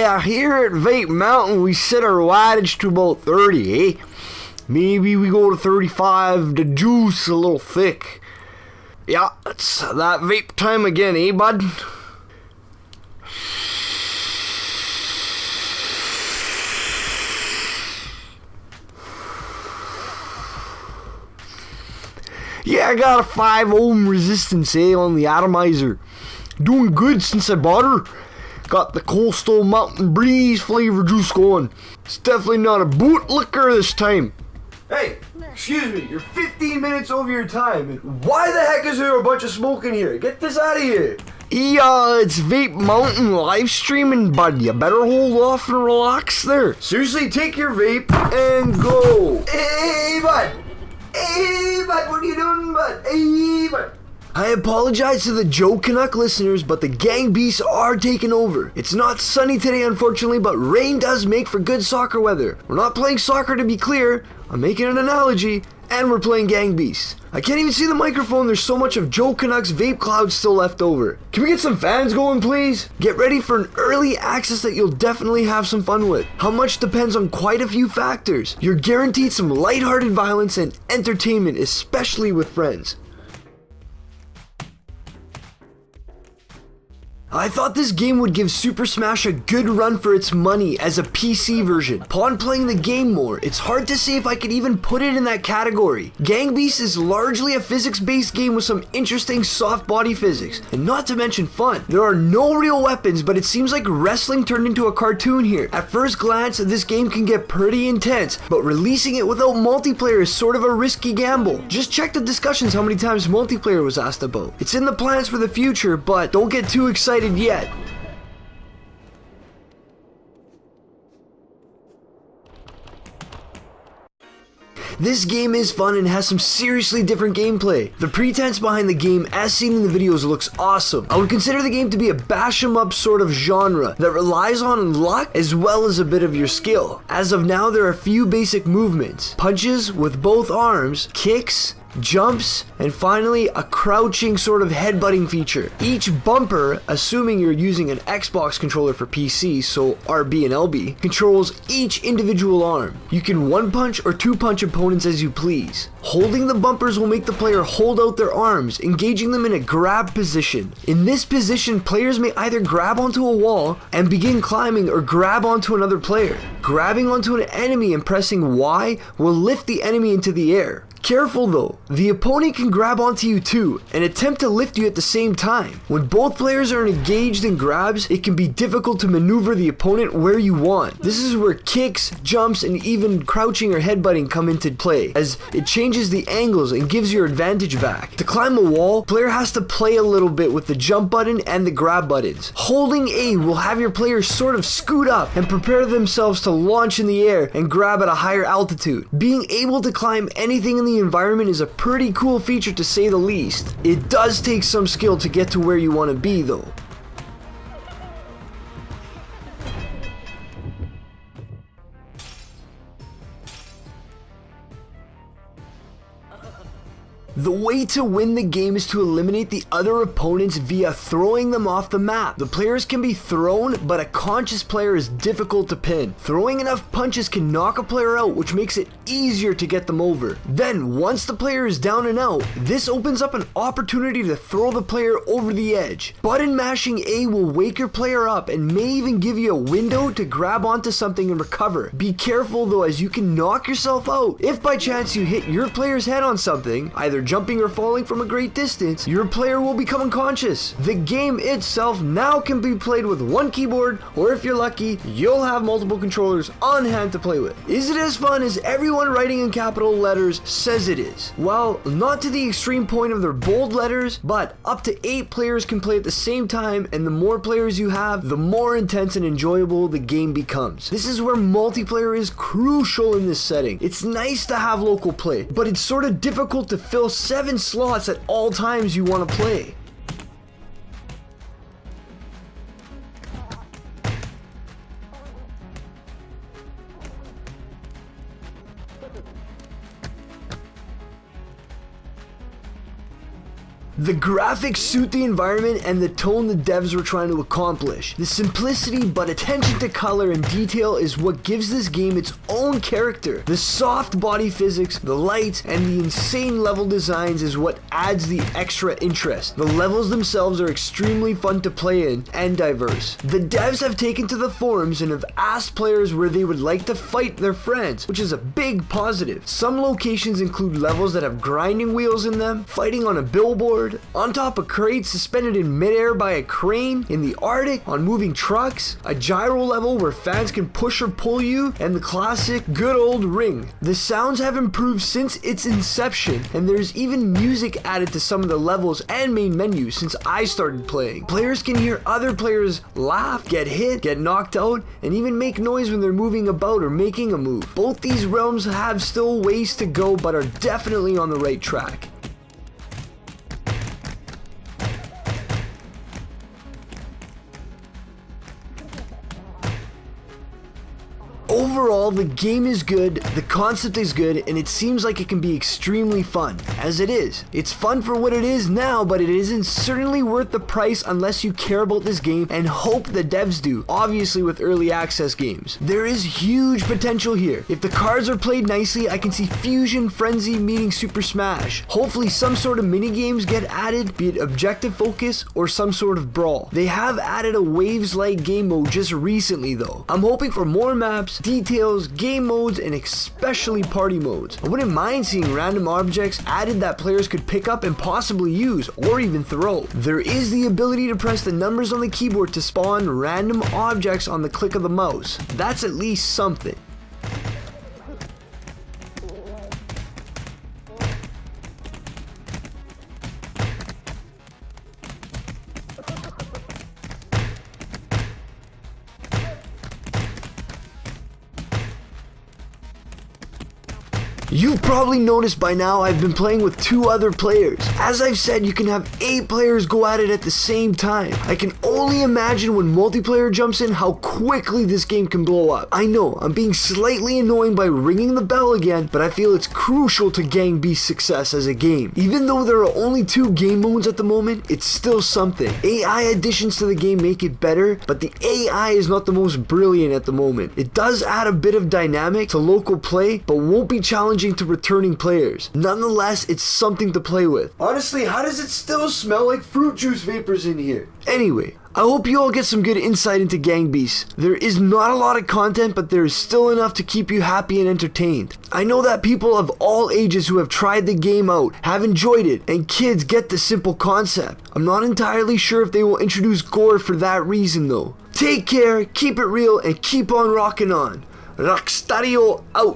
Yeah, here at Vape Mountain, we set our wattage to about 30, eh? Maybe we go to 35, the juice a little thick. Yeah, it's that vape time again, eh, bud? Yeah, I got a 5 ohm resistance, eh, on the atomizer. Doing good since I bought her. Got the Coastal Mountain Breeze flavor juice going. It's definitely not a bootlicker this time. Hey, excuse me, you're 15 minutes over your time. And why the heck is there a bunch of smoke in here? Get this out of here. Yeah, it's Vape Mountain live streaming, bud. You better hold off and relax there. Seriously, take your vape and go. Hey, bud. Hey, bud, what are you doing, bud? Hey, bud. I apologize to the Joe Canuck listeners, but the gang beasts are taking over. It's not sunny today, unfortunately, but rain does make for good soccer weather. We're not playing soccer, to be clear. I'm making an analogy, and we're playing gang beasts. I can't even see the microphone. There's so much of Joe Canuck's vape cloud still left over. Can we get some fans going, please? Get ready for an early access that you'll definitely have some fun with. How much depends on quite a few factors. You're guaranteed some lighthearted violence and entertainment, especially with friends. I thought this game would give Super Smash a good run for its money as a PC version. Upon playing the game more, it's hard to say if I could even put it in that category. Gang Beasts is largely a physics-based game with some interesting soft body physics, and not to mention fun. There are no real weapons, but it seems like wrestling turned into a cartoon here. At first glance, this game can get pretty intense, but releasing it without multiplayer is sort of a risky gamble. Just check the discussions how many times multiplayer was asked about. It's in the plans for the future, but don't get too excited yet. This game is fun and has some seriously different gameplay. The pretense behind the game, as seen in the videos, looks awesome. I would consider the game to be a bash 'em up sort of genre that relies on luck as well as a bit of your skill. As of now, there are a few basic movements: punches with both arms, kicks, jumps, and finally a crouching sort of headbutting feature. Each bumper, assuming you're using an Xbox controller for PC, so RB and LB, controls each individual arm. You can one punch or two punch opponents as you please. Holding the bumpers will make the player hold out their arms, engaging them in a grab position. In this position, players may either grab onto a wall and begin climbing or grab onto another player. Grabbing onto an enemy and pressing Y will lift the enemy into the air. Careful though, the opponent can grab onto you too and attempt to lift you at the same time. When both players are engaged in grabs, it can be difficult to maneuver the opponent where you want. This is where kicks, jumps, and even crouching or headbutting come into play, as it changes the angles and gives your advantage back. To climb a wall, player has to play a little bit with the jump button and the grab buttons. Holding A will have your players sort of scoot up and prepare themselves to launch in the air and grab at a higher altitude. Being able to climb anything in the environment is a pretty cool feature to say the least. It does take some skill to get to where you want to be though. The way to win the game is to eliminate the other opponents via throwing them off the map. The players can be thrown, but a conscious player is difficult to pin. Throwing enough punches can knock a player out, which makes it easier to get them over. Then, once the player is down and out, this opens up an opportunity to throw the player over the edge. Button mashing A will wake your player up and may even give you a window to grab onto something and recover. Be careful though, as you can knock yourself out. If by chance you hit your player's head on something, either jumping or falling from a great distance, your player will become unconscious. The game itself now can be played with one keyboard, or if you're lucky, you'll have multiple controllers on hand to play with. Is it as fun as everyone writing in capital letters says it is? Well, not to the extreme point of their bold letters, but up to 8 players can play at the same time, and the more players you have, the more intense and enjoyable the game becomes. This is where multiplayer is crucial in this setting. It's nice to have local play, but it's sort of difficult to fill 7 slots at all times you want to play. The graphics suit the environment and the tone the devs were trying to accomplish. The simplicity but attention to color and detail is what gives this game its own character. The soft body physics, the lights, and the insane level designs is what adds the extra interest. The levels themselves are extremely fun to play in and diverse. The devs have taken to the forums and have asked players where they would like to fight their friends, which is a big positive. Some locations include levels that have grinding wheels in them, fighting on a billboard, on top of crates suspended in midair by a crane, in the Arctic, on moving trucks, a gyro level where fans can push or pull you, and the classic good old ring. The sounds have improved since its inception, and there's even music added to some of the levels and main menus since I started playing. Players can hear other players laugh, get hit, get knocked out, and even make noise when they're moving about or making a move. Both these realms have still ways to go but are definitely on the right track. Overall, the game is good, the concept is good, and it seems like it can be extremely fun, as it is. It's fun for what it is now, but it isn't certainly worth the price unless you care about this game and hope the devs do, obviously with early access games. There is huge potential here. If the cards are played nicely, I can see Fusion Frenzy meeting Super Smash. Hopefully some sort of mini games get added, be it objective focus or some sort of brawl. They have added a waves-like game mode just recently though. I'm hoping for more maps, details, game modes, and especially party modes. I wouldn't mind seeing random objects added that players could pick up and possibly use, or even throw. There is the ability to press the numbers on the keyboard to spawn random objects on the click of the mouse. That's at least something. You've probably noticed by now I've been playing with 2 other players. As I've said, you can have 8 players go at it at the same time. I can only imagine when multiplayer jumps in how quickly this game can blow up. I know, I'm being slightly annoying by ringing the bell again, but I feel it's crucial to Gang Beast's success as a game. Even though there are only 2 game modes at the moment, it's still something. AI additions to the game make it better, but the AI is not the most brilliant at the moment. It does add a bit of dynamic to local play, but won't be challenging to returning players. Nonetheless, it's something to play with. Honestly, how does it still smell like fruit juice vapors in here? Anyway, I hope you all get some good insight into Gang Beasts. There is not a lot of content, but there is still enough to keep you happy and entertained. I know that people of all ages who have tried the game out have enjoyed it, and kids get the simple concept. I'm not entirely sure if they will introduce gore for that reason though. Take care, keep it real, and keep on rocking on. RockstarCRO out.